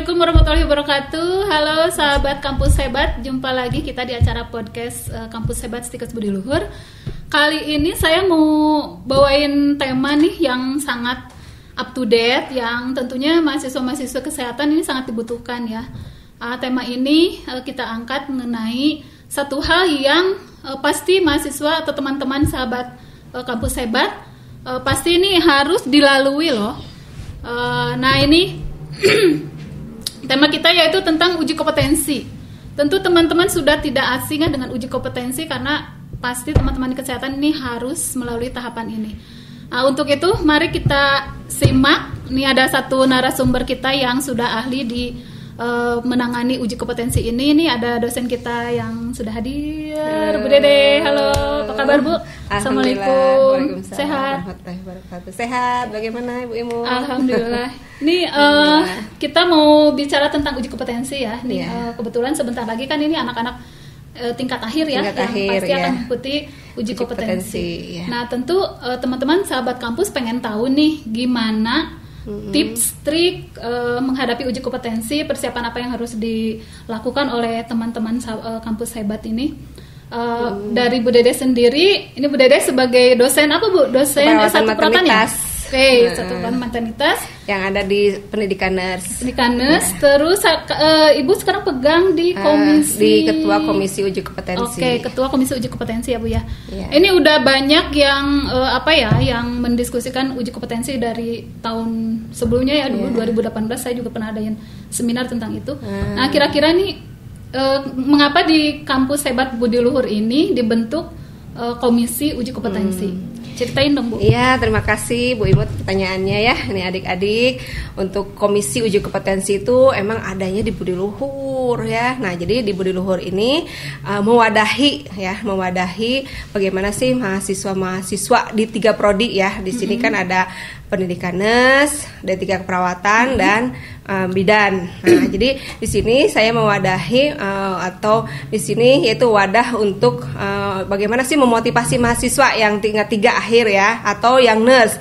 Assalamualaikum warahmatullahi wabarakatuh. Halo sahabat Kampus Hebat, jumpa lagi kita di acara podcast Kampus Hebat Stikes Budi Luhur. Kali ini saya mau bawain tema nih yang sangat up to date, yang tentunya mahasiswa-mahasiswa kesehatan ini sangat dibutuhkan ya. Tema ini kita angkat mengenai satu hal yang pasti mahasiswa atau teman-teman sahabat Kampus Hebat pasti ini harus dilalui loh. Nah ini tema kita yaitu tentang uji kompetensi. Tentu teman-teman sudah tidak asing dengan uji kompetensi karena pasti teman-teman di kesehatan ini harus melalui tahapan ini. Untuk itu mari kita simak. Ini ada satu narasumber kita yang sudah ahli di menangani uji kompetensi ini. Ini ada dosen kita yang sudah hadir, Bu Dede. Halo, apa kabar Bu? Assalamualaikum. Sehat? Sehat. Bagaimana Ibu Imu? Alhamdulillah. Ini kita mau bicara tentang uji kompetensi ya. Ini kebetulan sebentar lagi kan ini anak-anak tingkat akhir ya, yang pasti akan mengikuti uji kompetensi. Ya. Nah tentu teman-teman sahabat kampus pengen tahu nih gimana tips, trik menghadapi uji kompetensi, persiapan apa yang harus dilakukan oleh teman-teman kampus hebat ini. Dari Bu Dede sendiri, ini Bu Dede sebagai dosen apa Bu? Dosen S1 Perawatan ya? Oke, satu matanitas yang ada di pendidikan nurse. Pendidikan nurse, terus Ibu sekarang pegang di komisi di ketua komisi uji kompetensi. Oke, ketua komisi uji kompetensi ya Bu ya. Ini udah banyak yang yang mendiskusikan uji kompetensi dari tahun sebelumnya ya, dulu 2018 saya juga pernah adain seminar tentang itu. Nah, kira-kira nih mengapa di kampus hebat Budi Luhur ini dibentuk komisi uji kompetensi? Ceritain dong Bu. Iya, terima kasih Bu Imut pertanyaannya ya. Ini adik-adik, untuk komisi uji kompetensi itu emang adanya di Budi Luhur ya. Nah, jadi di Budi Luhur ini mewadahi bagaimana sih mahasiswa-mahasiswa di 3 prodi ya. Di sini kan ada pendidikan nurse, D3 keperawatan dan bidan. Nah, jadi di sini saya mewadahi atau di sini yaitu wadah untuk bagaimana sih memotivasi mahasiswa yang tingkat 3 akhir ya, atau yang nurse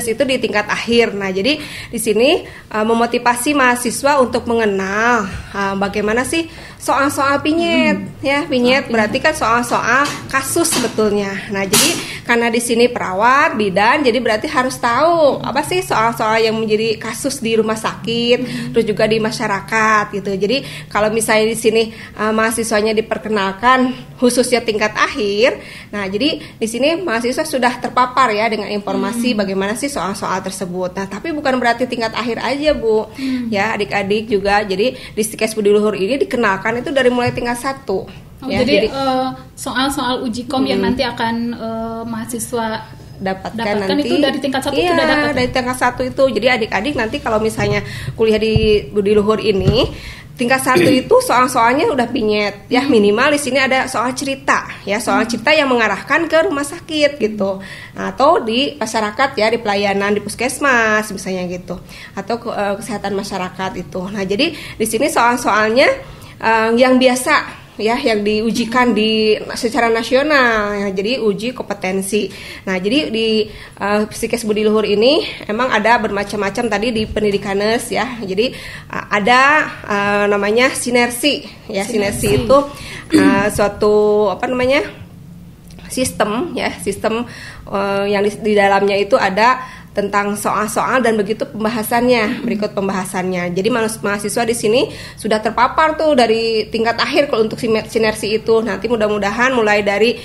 itu di tingkat akhir. Nah, jadi di sini memotivasi mahasiswa untuk mengenal bagaimana sih soal-soal pinyet ya. Pinyet berarti kan soal-soal kasus sebetulnya. Nah, jadi karena di sini perawat, bidan, jadi berarti harus tahu apa sih soal-soal yang menjadi kasus di rumah sakit, terus juga di masyarakat gitu. Jadi kalau misalnya di sini mahasiswanya diperkenalkan khususnya tingkat akhir, nah jadi di sini mahasiswa sudah terpapar ya dengan informasi bagaimana sih soal-soal tersebut. Nah, tapi bukan berarti tingkat akhir aja Bu. Ya, adik-adik juga. Jadi di Stikes Budi Luhur ini dikenalkan itu dari mulai tingkat 1. Ya, jadi soal-soal uji kom yang nanti akan mahasiswa dapatkan nanti itu dari tingkat 1 sudah dapat. Dari tingkat 1 itu. Jadi adik-adik nanti kalau misalnya kuliah di Budi Luhur ini tingkat 1 itu soal-soalnya udah pinyet ya, minimal di sini ada soal cerita ya, soal cerita yang mengarahkan ke rumah sakit gitu, atau di masyarakat ya, di pelayanan di puskesmas misalnya gitu, atau kesehatan masyarakat itu. Nah, jadi di sini soal-soalnya yang biasa ya, yang diujikan di secara nasional ya, jadi uji kompetensi. Nah, jadi di Stikes Budi Luhur ini emang ada bermacam-macam tadi di pendidikan nurse ya. Jadi ada namanya sinersi ya. Sinersi itu suatu sistem ya, sistem yang di dalamnya itu ada tentang soal-soal dan begitu pembahasannya, berikut pembahasannya. Jadi mahasiswa di sini sudah terpapar tuh dari tingkat akhir kalau untuk sinersi itu. Nanti mudah-mudahan mulai dari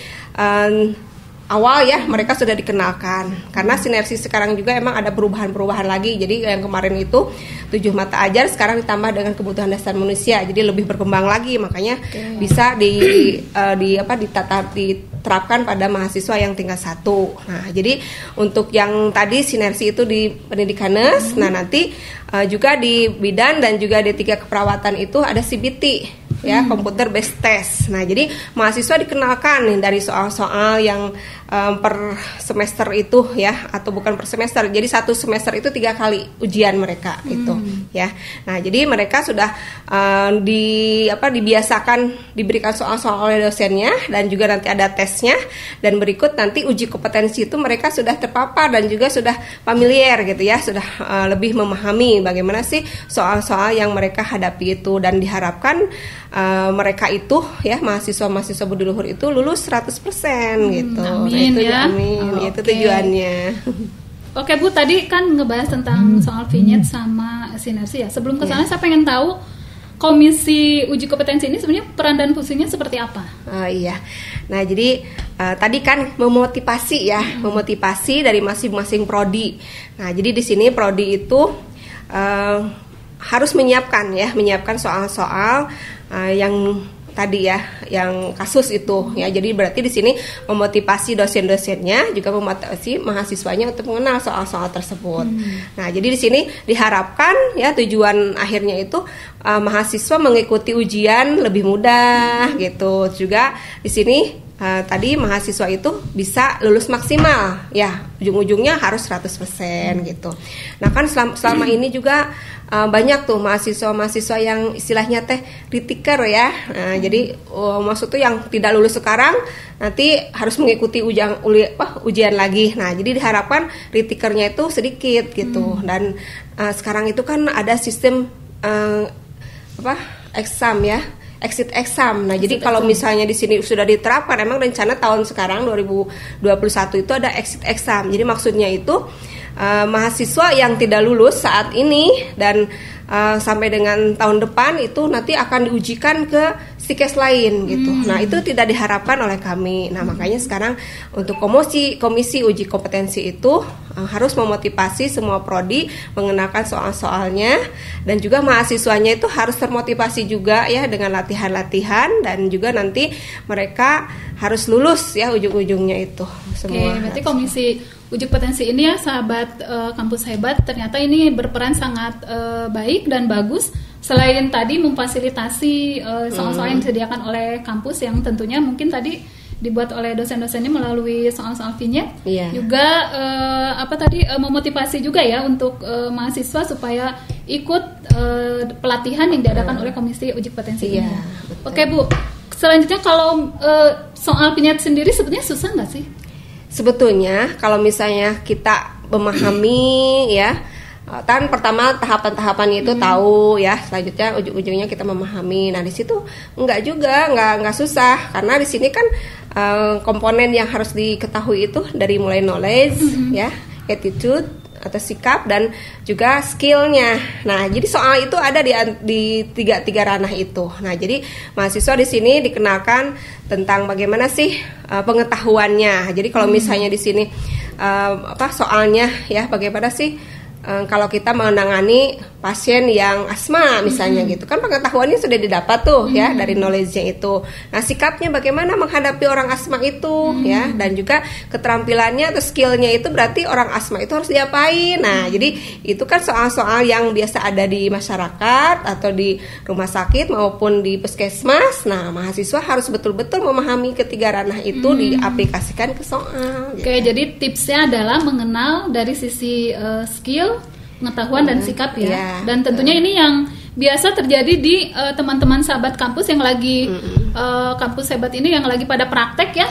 awal ya mereka sudah dikenalkan. Karena sinersi sekarang juga emang ada perubahan-perubahan lagi. Jadi yang kemarin itu 7 mata ajar, sekarang ditambah dengan kebutuhan dasar manusia. Jadi lebih berkembang lagi, makanya bisa diterapkan pada mahasiswa yang tingkat 1. Nah, jadi untuk yang tadi sinersi itu di pendidikan nurse, nah nanti juga di bidan dan juga D3 keperawatan itu ada CBT. ya, computer based test. Nah, jadi mahasiswa dikenalkan nih dari soal-soal yang per semester itu ya, atau bukan per semester. Jadi satu semester itu 3 kali ujian mereka itu ya. Nah, jadi mereka sudah dibiasakan diberikan soal-soal oleh dosennya, dan juga nanti ada tesnya, dan berikut nanti uji kompetensi itu mereka sudah terpapar dan juga sudah familiar gitu ya, sudah lebih memahami bagaimana sih soal-soal yang mereka hadapi itu, dan diharapkan mereka itu ya, mahasiswa-mahasiswa Budi Luhur itu lulus 100% gitu. Amin ya. Amin. Itu tujuannya. Oke Bu, tadi kan ngebahas tentang soal vinyet sama sinersi ya. Sebelum ke sana saya pengen tahu komisi uji kompetensi ini sebenarnya peran dan fungsinya seperti apa? Iya. Nah, jadi tadi kan memotivasi ya, memotivasi dari masing-masing prodi. Nah, jadi di sini prodi itu harus menyiapkan soal-soal yang tadi ya, yang kasus itu ya. Jadi berarti di sini memotivasi dosen-dosennya, juga memotivasi mahasiswanya untuk mengenal soal-soal tersebut. Nah, jadi di sini diharapkan ya, tujuan akhirnya itu mahasiswa mengikuti ujian lebih mudah gitu. Juga di sini tadi mahasiswa itu bisa lulus maksimal ya, ujung-ujungnya harus 100% gitu. Nah, kan selama ini juga banyak tuh mahasiswa-mahasiswa yang istilahnya retiker ya. Jadi maksud tuh yang tidak lulus sekarang nanti harus mengikuti ujian lagi. Nah, jadi diharapkan retikernya itu sedikit gitu. Dan sekarang itu kan ada sistem exam ya, exit exam. Nah, jadi kalau misalnya di sini sudah diterapkan, emang rencana tahun sekarang 2021 itu ada exit exam. Jadi maksudnya itu mahasiswa yang tidak lulus saat ini dan sampai dengan tahun depan itu nanti akan diujikan ke stikes lain gitu. Nah, itu tidak diharapkan oleh kami. Nah, makanya sekarang untuk komisi uji kompetensi itu harus memotivasi semua prodi mengenalkan soal-soalnya, dan juga mahasiswanya itu harus termotivasi juga ya dengan latihan-latihan, dan juga nanti mereka harus lulus ya ujung-ujungnya itu semua. Oke, berarti komisi uji kompetensi ini ya, sahabat kampus hebat, ternyata ini berperan sangat baik dan bagus. Selain tadi memfasilitasi soal-soal yang disediakan oleh kampus, yang tentunya mungkin tadi dibuat oleh dosen-dosennya melalui soal-soal vinyet, juga memotivasi juga ya untuk mahasiswa supaya ikut pelatihan yang diadakan oleh komisi uji kompetensi ini. Oke Bu, selanjutnya kalau soal vinyet sendiri sebetulnya susah nggak sih? Sebetulnya kalau misalnya kita memahami ya, kan pertama tahapan-tahapannya itu tahu ya, selanjutnya ujung-ujungnya kita memahami. Nah, di situ nggak susah, karena di sini kan komponen yang harus diketahui itu dari mulai knowledge ya, attitude atau sikap, dan juga skillnya. Nah, jadi soal itu ada di tiga ranah itu. Nah, jadi mahasiswa di sini dikenalkan tentang bagaimana sih pengetahuannya. Jadi kalau misalnya di sini soalnya ya, bagaimana sih kalau kita menangani pasien yang asma misalnya gitu, kan pengetahuannya sudah didapat tuh ya dari knowledge-nya itu. Nah, sikapnya bagaimana menghadapi orang asma itu ya, dan juga keterampilannya atau skill-nya itu berarti orang asma itu harus diapain. Nah, jadi itu kan soal-soal yang biasa ada di masyarakat atau di rumah sakit maupun di puskesmas. Nah, mahasiswa harus betul-betul memahami ketiga ranah itu diaplikasikan ke soal. Oke, jadi tipsnya adalah mengenal dari sisi skill, pengetahuan dan sikap ya. Dan tentunya ini yang biasa terjadi di teman-teman sahabat kampus yang lagi kampus hebat ini yang lagi pada praktek ya.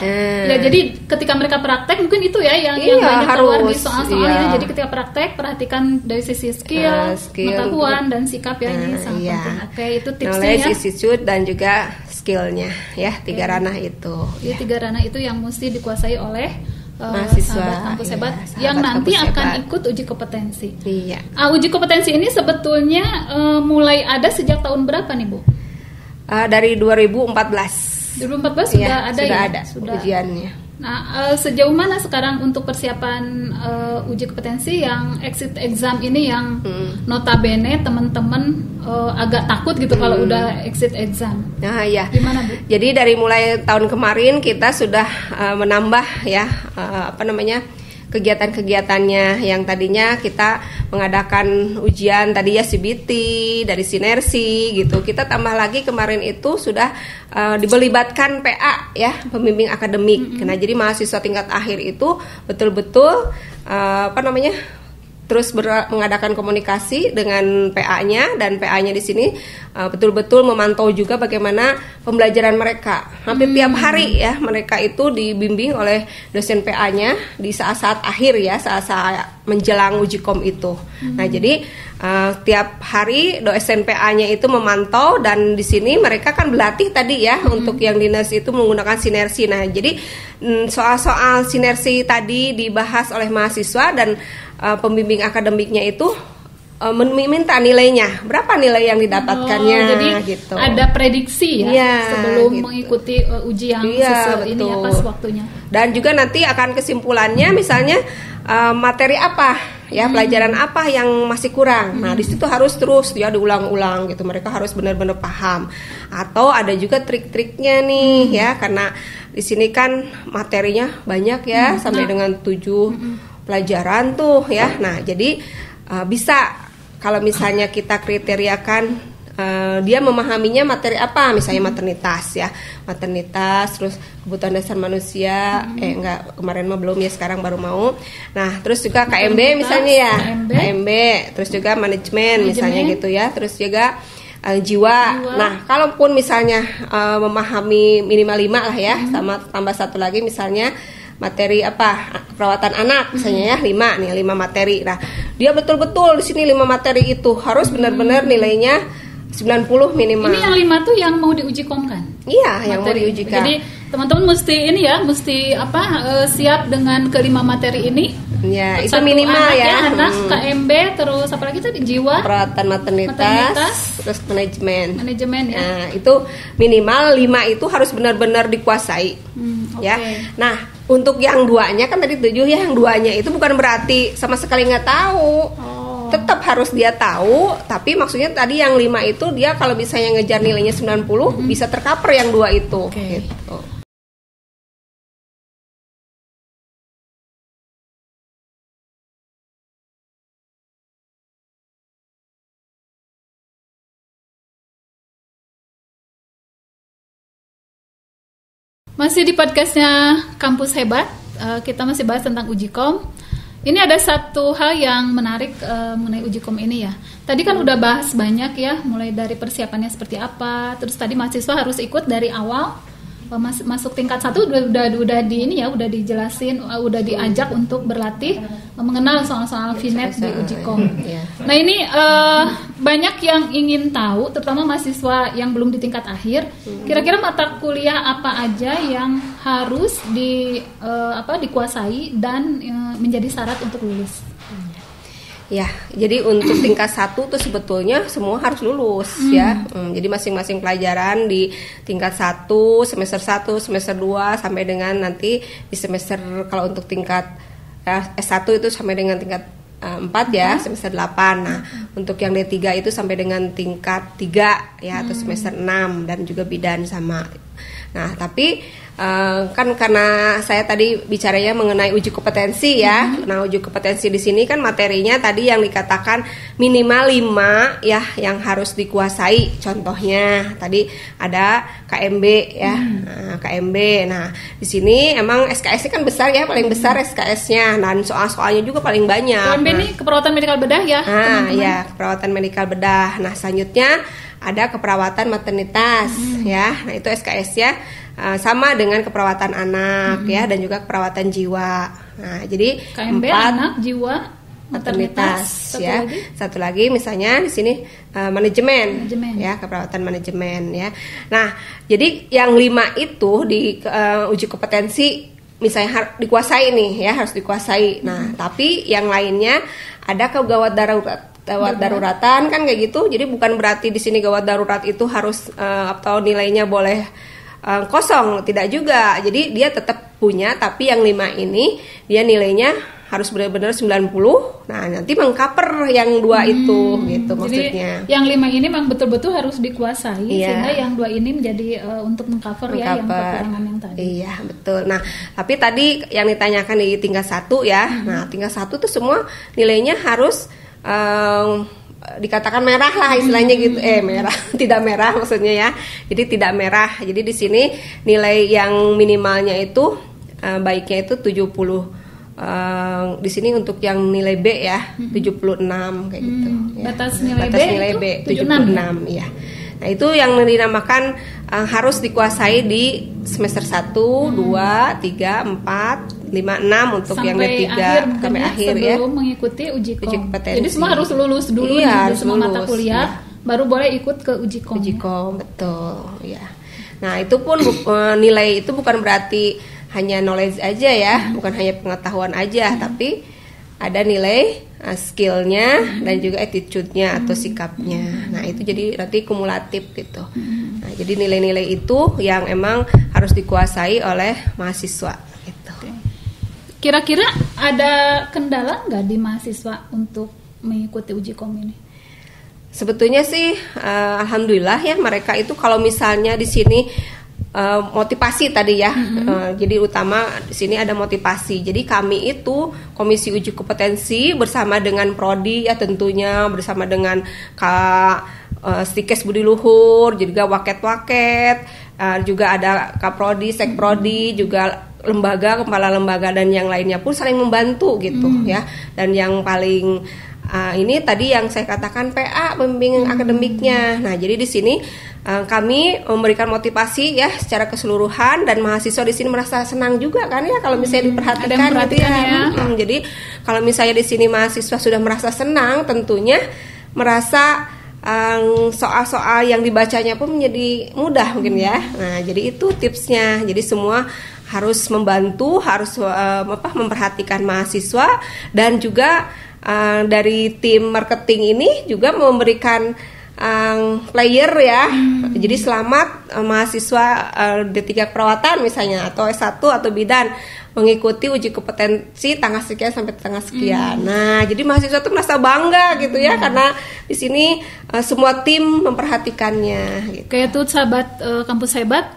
Ya, jadi ketika mereka praktek mungkin itu ya yang banyak keluar di soal-soal ini. Jadi ketika praktek perhatikan dari sisi skill, pengetahuan dan sikap ya, ini sangat penting. Oke, itu tipsnya knowledge, ya. attitude dan juga skillnya ya, tiga ranah itu. Jadi tiga ranah itu yang mesti dikuasai oleh mahasiswa sahabat kampus hebat yang nanti akan ikut uji kompetensi. Iya. Uji kompetensi ini sebetulnya mulai ada sejak tahun berapa nih Bu? Dari 2014. 2014 sudah ada sudah ya? Ada ujiannya. Nah, sejauh mana sekarang untuk persiapan uji kompetensi yang exit exam ini yang notabene teman-teman agak takut gitu kalau udah exit exam. Nah, iya. Gimana Bu? Jadi dari mulai tahun kemarin kita sudah menambah ya kegiatan-kegiatannya yang tadinya kita mengadakan ujian tadi ya CBT dari sinersi gitu. Kita tambah lagi kemarin itu sudah dibelibatkan PA ya, pembimbing akademik. Nah, jadi mahasiswa tingkat akhir itu betul-betul terus mengadakan komunikasi dengan PA-nya, dan PA-nya di sini betul-betul memantau juga bagaimana pembelajaran mereka. Hampir tiap hari ya mereka itu dibimbing oleh dosen PA-nya di saat-saat akhir ya, saat-saat menjelang uji kom itu. Nah, jadi tiap hari dosen PA-nya itu memantau, dan di sini mereka kan berlatih tadi ya untuk yang dinas itu menggunakan sinersi. Nah, jadi soal-soal sinersi tadi dibahas oleh mahasiswa, dan pembimbing akademiknya itu meminta nilainya, berapa nilai yang didapatkannya. Jadi gitu. ada prediksi ya, sebelum gitu. mengikuti uji yang sesuai ini ya, pas waktunya. Dan juga nanti akan kesimpulannya, misalnya materi apa ya, pelajaran apa yang masih kurang. Nah, di situ harus terus ya diulang-ulang gitu. Mereka harus benar-benar paham. Atau ada juga trik-triknya nih ya, karena di sini kan materinya banyak ya, sampai dengan 7 pelajaran tuh ya. Nah, jadi bisa kalau misalnya kita kriteriakan dia memahaminya materi apa, misalnya maternitas ya, terus kebutuhan dasar manusia, kemarin mah belum ya, sekarang baru mau. Nah, terus juga KMB misalnya ya, KMB, terus juga manajemen misalnya gitu ya, terus juga jiwa. Nah, kalaupun misalnya memahami minimal 5 lah ya, sama tambah satu lagi misalnya materi perawatan anak misalnya ya, 5 materi. Nah, dia betul-betul di sini 5 materi itu harus benar-benar nilainya 90 minimal. Ini yang 5 tuh yang mau diuji kom kan? Iya, yang mau diujikan. Jadi teman-teman mesti siap dengan kelima materi ini. Ya, itu satu minimal anak, ya. Anak, KMB, terus apa lagi tadi, jiwa, perawatan maternitas, terus manajemen ya. Nah, itu minimal 5 itu harus benar-benar dikuasai. Ya. Nah, untuk yang 2-nya kan tadi 7 ya, yang 2-nya itu bukan berarti sama sekali nggak tahu. Tetap harus dia tahu, tapi maksudnya tadi yang 5 itu dia kalau misalnya ngejar nilainya 90 bisa tercover yang 2 itu. Gitu. Masih di podcastnya Kampus Hebat, kita masih bahas tentang uji kom. Ini ada satu hal yang menarik mengenai uji kom ini ya. Tadi kan udah bahas banyak ya, mulai dari persiapannya seperti apa. Terus tadi mahasiswa harus ikut dari awal, masuk tingkat 1 udah dijelasin, udah diajak untuk berlatih mengenal soal-soal VNET di uji kom. Nah, ini banyak yang ingin tahu, terutama mahasiswa yang belum di tingkat akhir. Kira-kira mata kuliah apa aja yang harus dikuasai dan menjadi syarat untuk lulus? Ya, jadi untuk tingkat 1 tuh sebetulnya semua harus lulus ya. Jadi masing-masing pelajaran di tingkat 1, semester 1, semester 2 sampai dengan nanti di semester, kalau untuk tingkat S1 itu sampai dengan tingkat 4 ya, semester 8. Nah, untuk yang D3 itu sampai dengan tingkat 3 ya, atau semester 6, dan juga bidan sama. Nah, tapi kan karena saya tadi bicaranya mengenai uji kompetensi ya. Nah, uji kompetensi di sini kan materinya tadi yang dikatakan minimal 5 ya yang harus dikuasai. Contohnya tadi ada KMB ya. KMB. Nah, di sini emang SKS-nya kan besar ya, paling besar SKS-nya, dan soal-soalnya juga paling banyak. KMB ini keperawatan medikal bedah ya, teman-teman. Ya, keperawatan medikal bedah. Nah, selanjutnya ada keperawatan maternitas ya. Nah, itu SKS-nya sama dengan keperawatan anak ya, dan juga keperawatan jiwa. Nah, jadi KMB 4, anak, jiwa, maternitas ya. Satu lagi misalnya di sini manajemen ya, keperawatan manajemen ya. Nah, jadi yang 5 itu di uji kompetensi misalnya dikuasai nih ya, harus dikuasai. Nah, tapi yang lainnya ada gawat daruratan kan kayak gitu. Jadi bukan berarti di sini gawat darurat itu harus atau nilainya boleh kosong, tidak juga. Jadi dia tetap punya, tapi yang 5 ini dia nilainya harus benar-benar 90. Nah, nanti mengcover yang 2 itu gitu maksudnya. Jadi yang 5 ini memang betul-betul harus dikuasai sehingga yang 2 ini menjadi untuk mengcover ya yang kekurangan yang tadi. Iya, betul. Nah, tapi tadi yang ditanyakan di tingkat 1 ya. Nah, tingkat 1 tuh semua nilainya harus dikatakan merah lah istilahnya gitu. Merah, tidak merah maksudnya ya. Jadi tidak merah. Jadi di sini nilai yang minimalnya itu baiknya itu 70. Di sini untuk yang nilai B ya 76 kayak gitu. Batas Ya. nilai B 76 ya. Nah, itu yang dinamakan harus dikuasai di semester 1, 2, 3, 4, 5, 6 untuk sampai yang D3 sampai akhir ya. Sebelum mengikuti uji kompetensi. Jadi semua harus lulus dulu di semua mata kuliah, baru boleh ikut ke uji kom. Uji kom, betul ya. Nah, itu pun nilai itu bukan berarti hanya knowledge aja ya, bukan hanya pengetahuan aja, tapi ada nilai skillnya dan juga attitude-nya atau sikapnya. Nah, itu jadi nanti kumulatif gitu. Nah, jadi nilai-nilai itu yang emang harus dikuasai oleh mahasiswa gitu. Kira-kira ada kendala nggak di mahasiswa untuk mengikuti uji kom ini? Sebetulnya sih alhamdulillah ya, mereka itu kalau misalnya di sini motivasi tadi ya, jadi utama di sini ada motivasi. Jadi kami itu Komisi Uji Kompetensi bersama dengan Prodi ya tentunya, bersama dengan Stikes Budi Luhur, juga waket-waket, juga ada Kaprodi, Sekprodi, juga lembaga, kepala lembaga dan yang lainnya pun saling membantu gitu ya. Dan yang paling ini tadi yang saya katakan PA, pembimbing akademiknya. Nah, jadi di sini kami memberikan motivasi ya secara keseluruhan dan mahasiswa di sini merasa senang juga kan ya kalau misalnya diperhatikan gitu ya. Jadi kalau misalnya di sini mahasiswa sudah merasa senang, tentunya merasa soal-soal yang dibacanya pun menjadi mudah mungkin ya. Nah, jadi itu tipsnya. Jadi semua harus membantu, harus memperhatikan mahasiswa dan juga dari tim marketing ini juga memberikan player ya. Jadi selamat mahasiswa D3 Keperawatan misalnya atau S1 atau bidan mengikuti uji kompetensi tanggal sekian sampai tanggal sekian. Nah, jadi mahasiswa tuh merasa bangga gitu ya karena di sini semua tim memperhatikannya gitu. Kayak tuh sahabat kampus hebat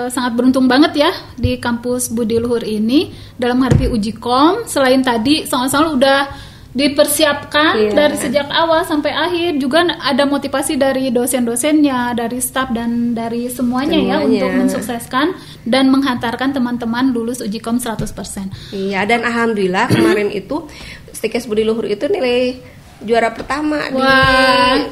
sangat beruntung banget ya di kampus Budi Luhur ini dalam menghadapi uji kom. Selain tadi soal-soal udah dipersiapkan dari sejak awal sampai akhir, juga ada motivasi dari dosen-dosennya, dari staf dan dari semuanya ya untuk mensukseskan dan menghantarkan teman-teman lulus uji kom 100%. Iya, dan alhamdulillah kemarin itu Stikes Budi Luhur itu nilai juara pertama di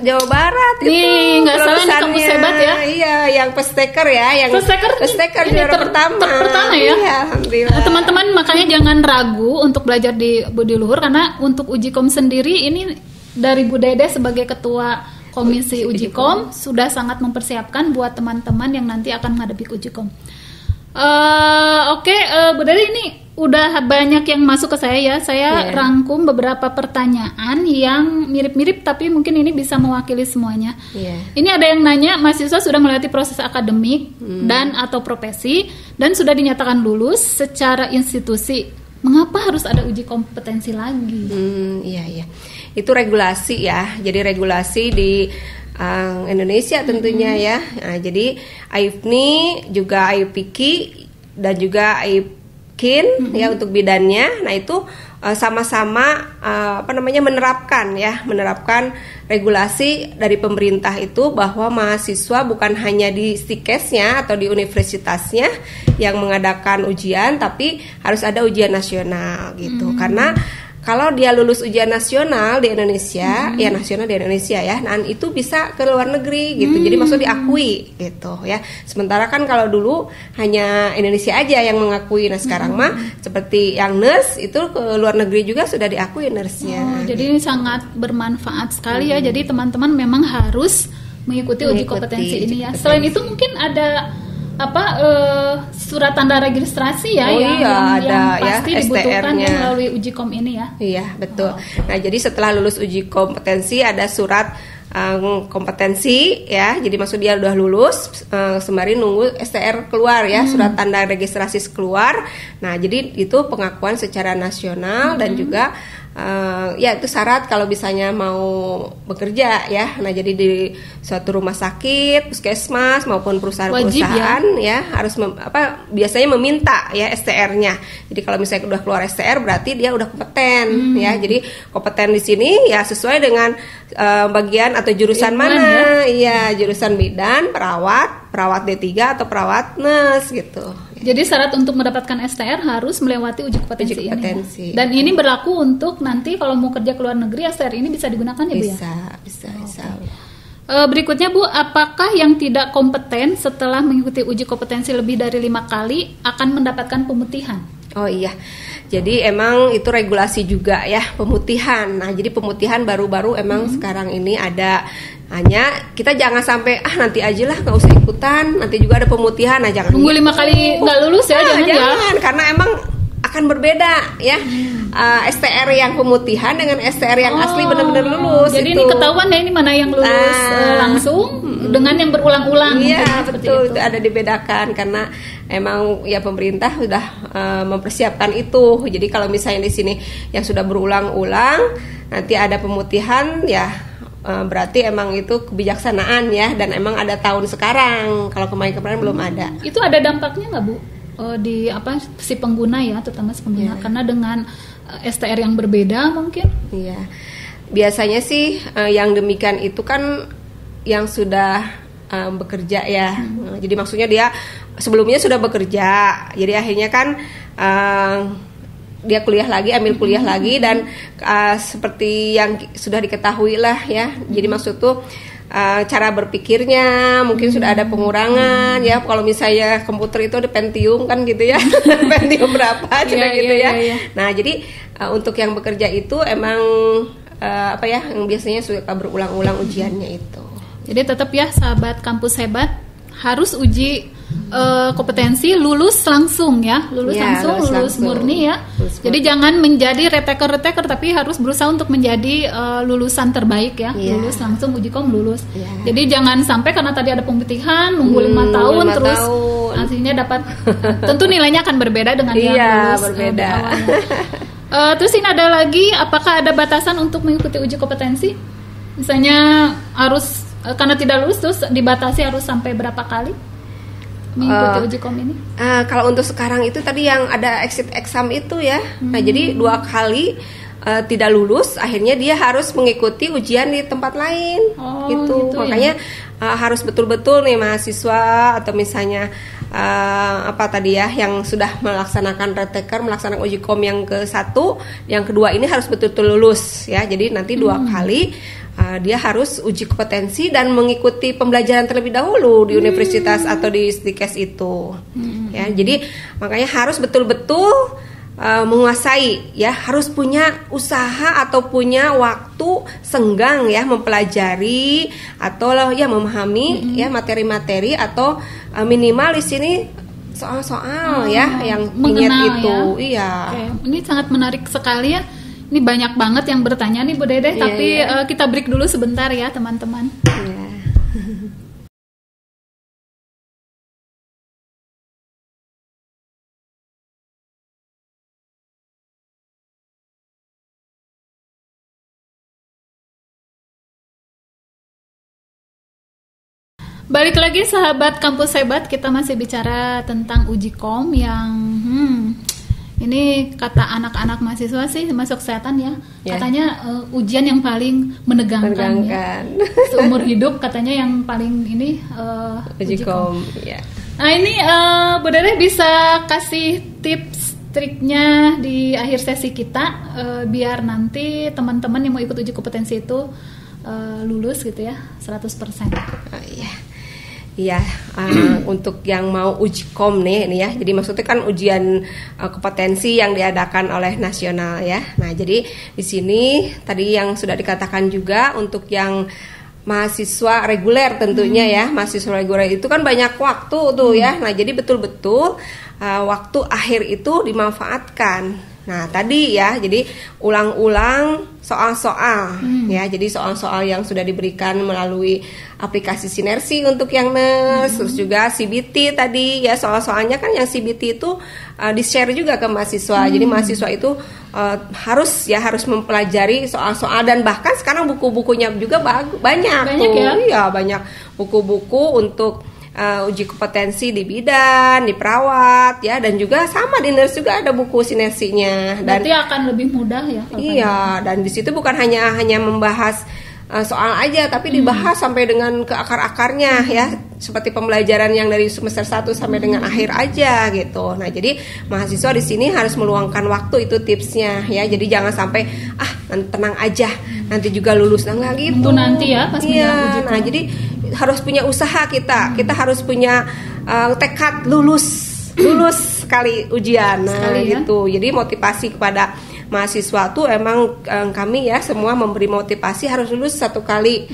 Jawa Barat. Nih, nggak salah nih kampus hebat ya. Iya, yang Pesteker ya, yang Pesteker juara pertama ya. Iya, alhamdulillah. Teman-teman makanya jangan ragu untuk belajar di Budi Luhur karena untuk uji kom sendiri ini dari Bu Dede sebagai ketua Komisi Uji Kom sudah sangat mempersiapkan buat teman-teman yang nanti akan menghadapi uji kom. Oke, Bu Dede ini udah banyak yang masuk ke saya ya. Saya rangkum beberapa pertanyaan yang mirip-mirip tapi mungkin ini bisa mewakili semuanya. Ini ada yang nanya, mahasiswa sudah melewati proses akademik dan atau profesi dan sudah dinyatakan lulus secara institusi. Mengapa harus ada uji kompetensi lagi? Iya. Itu regulasi ya. Jadi regulasi di Indonesia tentunya ya. Nah, jadi AIPNI juga AIPIKI dan juga AIPKIN ya untuk bidannya. Nah, itu sama-sama menerapkan regulasi dari pemerintah itu bahwa mahasiswa bukan hanya di Stikesnya atau di universitasnya yang mengadakan ujian, tapi harus ada ujian nasional gitu. Karena kalau dia lulus ujian nasional di Indonesia, ya nasional di Indonesia ya, nah itu bisa ke luar negeri gitu. Jadi maksudnya diakui gitu ya. Sementara kan kalau dulu hanya Indonesia aja yang mengakui. Nah sekarang mah seperti yang nurse itu ke luar negeri juga sudah diakui nurse-nya. Jadi ini sangat bermanfaat sekali ya. Jadi teman-teman memang harus mengikuti uji kompetensi ini ya. Selain itu mungkin ada surat tanda registrasi ya yang pasti dibutuhkan melalui uji kom ini ya. Iya, betul. Nah, jadi setelah lulus uji kompetensi ada surat kompetensi ya. Jadi maksud dia udah lulus, sembari nunggu STR keluar ya, surat tanda registrasi keluar. Nah, jadi itu pengakuan secara nasional dan juga ya itu syarat kalau misalnya mau bekerja ya. Nah, jadi di suatu rumah sakit, puskesmas maupun perusahaan-perusahaan ya harus biasanya meminta ya STR-nya. Jadi kalau misalnya udah keluar STR berarti dia udah kompeten ya. Jadi kompeten di sini ya sesuai dengan bagian atau jurusan mana ya, jurusan bidan, perawat D3 atau perawat nurse gitu. Jadi syarat untuk mendapatkan STR harus melewati uji kompetensi ini. Ya? Dan ini berlaku untuk nanti kalau mau kerja ke luar negeri, STR ini bisa digunakan ya Bu ya? Bisa. Berikutnya Bu, apakah yang tidak kompeten setelah mengikuti uji kompetensi lebih dari 5 kali akan mendapatkan pemutihan? Oh iya, jadi emang itu regulasi juga ya, pemutihan. Nah, jadi pemutihan baru-baru emang sekarang ini ada. Hanya kita jangan sampai nanti aja lah, nggak usah ikutan, nanti juga ada pemutihan. Nah, jangan tunggu 5 kali nggak lulus ya, jangan. Karena emang akan berbeda ya. STR yang pemutihan dengan STR yang asli benar-benar lulus. Jadi ini ketahuan ya, ini mana yang lulus langsung dengan yang berulang-ulang. Iya betul, itu ada dibedakan karena emang ya pemerintah sudah mempersiapkan itu. Jadi kalau misalnya di sini yang sudah berulang-ulang nanti ada pemutihan ya, berarti emang itu kebijaksanaan ya, dan emang ada tahun sekarang. Kalau kemarin-kemarin belum ada. Itu ada dampaknya nggak Bu? Di si pengguna ya, terutama si pengguna karena dengan STR yang berbeda mungkin. Iya. Biasanya sih yang demikian itu kan yang sudah bekerja ya. Jadi maksudnya dia sebelumnya sudah bekerja. Jadi akhirnya kan dia kuliah lagi, ambil kuliah lagi, dan seperti yang sudah diketahui lah ya. Jadi maksud tuh cara berpikirnya mungkin sudah ada pengurangan ya. Kalau misalnya komputer itu ada Pentium kan gitu ya. Pentium berapa gitu ya. Nah, jadi untuk yang bekerja itu emang yang biasanya suka berulang-ulang ujiannya itu. Jadi tetap ya sahabat kampus hebat, harus uji kompetensi lulus langsung ya, lulus murni ya. Jadi jangan menjadi reteker tapi harus berusaha untuk menjadi lulusan terbaik ya. Lulus langsung uji kom lulus. Jadi jangan sampai karena tadi ada pemutihan nunggu 5 tahun terus hasilnya dapat tentu nilainya akan berbeda dengan yang lulus berbeda. Terus ini ada lagi, apakah ada batasan untuk mengikuti uji kompetensi? Misalnya harus karena tidak lulus terus dibatasi harus sampai berapa kali mengikuti uji kom ini? Kalau untuk sekarang itu tadi yang ada exit exam itu ya. Nah, jadi 2 kali tidak lulus, akhirnya dia harus mengikuti ujian di tempat lain gitu. Makanya harus betul-betul nih mahasiswa atau misalnya yang sudah melaksanakan reteker, melaksanakan uji kom yang ke-1, yang kedua ini harus betul-betul lulus ya. Jadi nanti 2 kali dia harus uji kompetensi dan mengikuti pembelajaran terlebih dahulu di universitas atau di Stikes itu. Ya, jadi makanya harus betul-betul menguasai ya, harus punya usaha atau punya waktu senggang ya mempelajari atau ya memahami ya materi-materi atau minimal di sini soal-soal ya yang ingat itu. Ya? Iya. Ini sangat menarik sekali ya. Ini banyak banget yang bertanya nih Bu Dedeh, tapi kita break dulu sebentar ya teman-teman. Balik lagi sahabat kampus hebat, kita masih bicara tentang uji kom yang ini kata anak-anak mahasiswa sih masuk kesehatan ya. Katanya ujian yang paling menegangkan. Ya. Seumur hidup katanya yang paling ini uji kom. Nah ini Bu Dedeh bisa kasih tips triknya di akhir sesi kita biar nanti teman-teman yang mau ikut uji kompetensi itu lulus gitu ya 100%. Iya, untuk yang mau uji kom nih ya. Jadi maksudnya kan ujian kompetensi yang diadakan oleh nasional ya. Nah, jadi di sini tadi yang sudah dikatakan juga untuk yang mahasiswa reguler tentunya ya. Mahasiswa reguler itu kan banyak waktu tuh ya. Nah, jadi betul-betul waktu akhir itu dimanfaatkan Nah, tadi ya, jadi ulang-ulang soal-soal ya. Jadi soal-soal yang sudah diberikan melalui aplikasi Sinersi untuk yang NERS, terus juga CBT tadi ya, soal-soalnya kan yang CBT itu di-share juga ke mahasiswa. Jadi mahasiswa itu harus mempelajari soal-soal, dan bahkan sekarang buku-bukunya juga banyak tuh. Ya? Iya, banyak buku-buku untuk uji kompetensi di bidan, di perawat ya, dan juga sama di NERS juga ada buku sinersinya. Dan berarti akan lebih mudah ya. Iya, dan di situ bukan hanya membahas soal aja, tapi dibahas sampai dengan ke akar-akarnya ya, seperti pembelajaran yang dari semester 1 sampai dengan akhir aja gitu. Nah, jadi mahasiswa di sini harus meluangkan waktu, itu tipsnya ya. Jadi jangan sampai tenang aja, nanti juga lulus, nggak gitu. Tunggu nanti ya pas iya, nah jadi harus punya usaha kita harus punya tekad lulus sekali ujian. Nah, sekali, gitu. Jadi motivasi kepada mahasiswa tuh emang kami ya semua memberi motivasi harus lulus 1 kali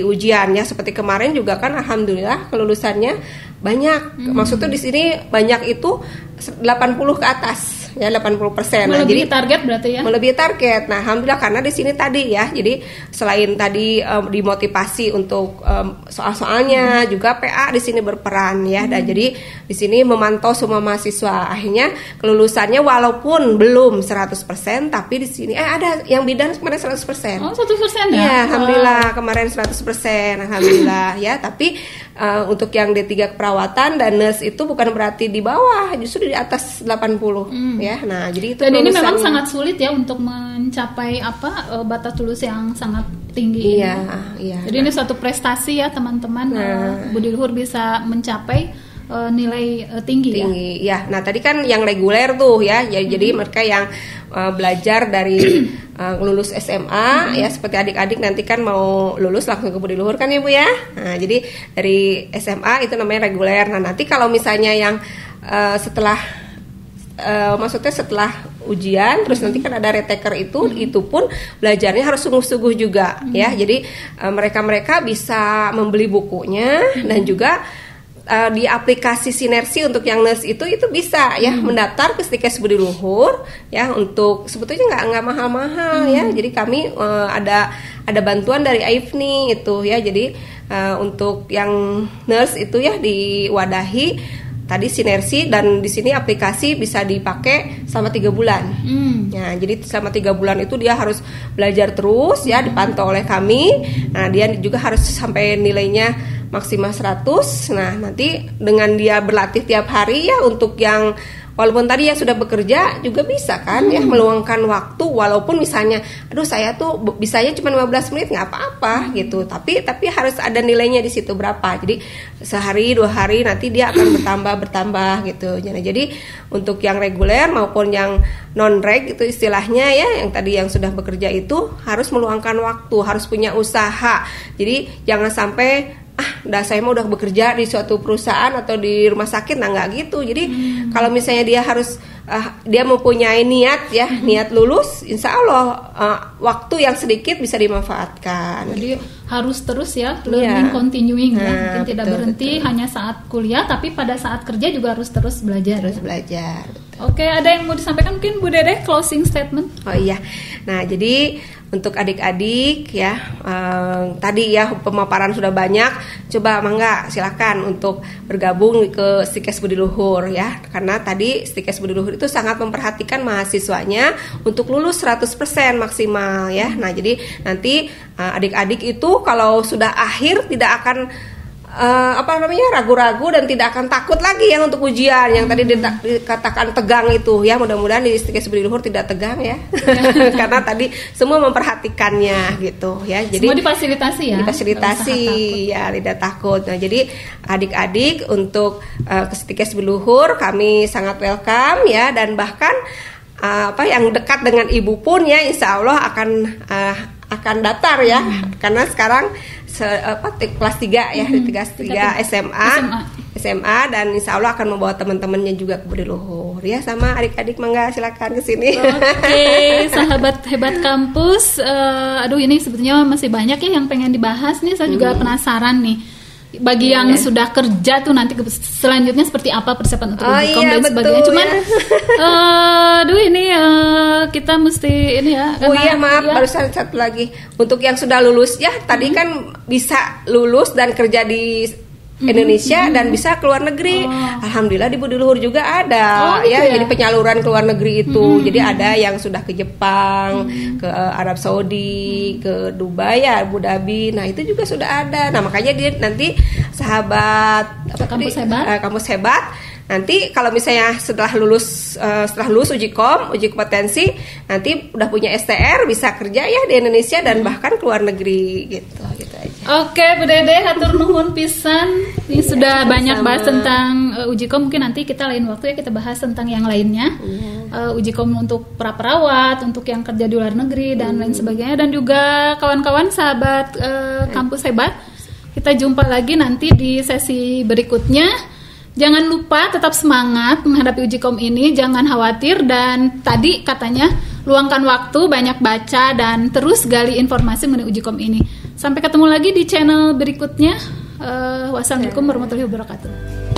ujian ya. Seperti kemarin juga kan alhamdulillah kelulusannya banyak. Maksudnya di sini banyak itu 80 ke atas ya, 80%. Nah, melebihi jadi target berarti ya. Melebihi target. Nah, alhamdulillah karena di sini tadi ya. Jadi selain tadi dimotivasi untuk soal-soalnya, juga PA di sini berperan ya. Dan jadi di sini memantau semua mahasiswa. Akhirnya kelulusannya walaupun belum 100%, tapi di sini ada yang bidan kemarin 100%. Oh, 100% ya? Iya, alhamdulillah kemarin 100%, alhamdulillah ya. Tapi untuk yang D3 keperawatan dan NERS itu bukan berarti di bawah, justru di atas 80 ya. Nah, jadi itu. Dan ini memang sangat sulit ya untuk mencapai batas lulus yang sangat tinggi. Iya, iya. Jadi ini suatu prestasi ya teman-teman. Budi Luhur bisa mencapai nilai tinggi ya. Nah, tadi kan yang reguler tuh ya. Jadi mereka yang belajar dari lulus SMA ya, seperti adik-adik nanti kan mau lulus langsung ke Budi Luhur kan ya Bu ya. Nah, jadi dari SMA itu namanya reguler. Nah, nanti kalau misalnya yang maksudnya setelah ujian terus nanti kan ada retaker itu pun belajarnya harus sungguh-sungguh juga ya. Jadi mereka bisa membeli bukunya dan juga di aplikasi Sinersi untuk yang NERS itu bisa ya mendaftar ke Stikes Budi Luhur ya, untuk sebetulnya nggak mahal-mahal ya. Jadi kami ada bantuan dari AIFNI itu ya. Jadi untuk yang NERS itu ya diwadahi tadi Sinersi, dan di sini aplikasi bisa dipakai selama 3 bulan. Ya, jadi selama 3 bulan itu dia harus belajar terus ya, dipantau oleh kami. Nah, dia juga harus sampai nilainya maksimal 100. Nah, nanti dengan dia berlatih tiap hari ya, untuk yang walaupun tadi yang sudah bekerja juga bisa kan ya, meluangkan waktu. Walaupun misalnya saya tuh bisanya cuma 15 menit nggak apa-apa gitu, tapi harus ada nilainya di situ berapa. Jadi sehari 2 hari nanti dia akan bertambah gitu. Jadi untuk yang reguler maupun yang non-reg itu istilahnya ya, yang tadi yang sudah bekerja itu harus meluangkan waktu, harus punya usaha. Jadi jangan sampai saya udah bekerja di suatu perusahaan atau di rumah sakit, nah nggak gitu. Jadi kalau misalnya dia harus dia mempunyai niat ya, niat lulus, insya Allah waktu yang sedikit bisa dimanfaatkan. Jadi harus terus ya, learning continuing ya, mungkin tidak berhenti hanya saat kuliah, tapi pada saat kerja juga harus terus belajar. Oke, ada yang mau disampaikan mungkin Bu Dede, closing statement? Oh iya, nah jadi untuk adik-adik ya, tadi ya pemaparan sudah banyak. Coba mangga silakan untuk bergabung ke Stikes Budi Luhur ya, karena tadi Stikes Budi Luhur itu sangat memperhatikan mahasiswanya untuk lulus 100% maksimal ya. Nah, jadi nanti adik-adik itu kalau sudah akhir tidak akan ragu-ragu dan tidak akan takut lagi ya untuk ujian yang tadi dikatakan tegang itu ya. Mudah-mudahan di Stikes Budi Luhur tidak tegang ya. Karena tadi semua memperhatikannya gitu ya. Jadi semua difasilitasi ya. Ya, tidak takut. Nah, jadi adik-adik untuk ke Stikes Budi Luhur kami sangat welcome ya, dan bahkan yang dekat dengan ibu pun ya insya Allah akan daftar ya, karena sekarang kelas 3 ya, di kelas 3 SMA, dan insya Allah akan membawa teman-temannya juga ke Budi Luhur ya. Sama adik-adik mangga silakan ke sini. Oke, sahabat hebat kampus, ini sebetulnya masih banyak ya yang pengen dibahas nih. Saya juga penasaran nih. bagi yang sudah kerja tuh nanti selanjutnya seperti apa persiapan untuk ujikom dan sebagainya. Cuman ini kita mesti ini ya. Maaf, barusan satu lagi. Untuk yang sudah lulus ya, tadi kan bisa lulus dan kerja di Indonesia dan bisa keluar negeri. Alhamdulillah di Budiluhur juga ada jadi penyaluran keluar negeri itu. Jadi ada yang sudah ke Jepang, ke Arab Saudi, ke Dubai ya, Abu Dhabi. Nah, itu juga sudah ada. Nah, makanya dia nanti sahabat kampus hebat nanti kalau misalnya setelah lulus uji kompetensi nanti udah punya STR bisa kerja ya di Indonesia dan bahkan keluar negeri gitu aja. Oke, Bu Dede, hatur nuhun pisan. Ini sudah banyak bahas tentang uji kom, mungkin nanti kita lain waktu ya kita bahas tentang yang lainnya. Uji kom untuk para perawat, untuk yang kerja di luar negeri dan lain sebagainya, dan juga kawan-kawan sahabat kampus hebat. Kita jumpa lagi nanti di sesi berikutnya. Jangan lupa tetap semangat menghadapi uji kom ini, jangan khawatir, dan tadi katanya luangkan waktu, banyak baca, dan terus gali informasi mengenai uji kom ini. Sampai ketemu lagi di channel berikutnya. Wassalamualaikum warahmatullahi wabarakatuh.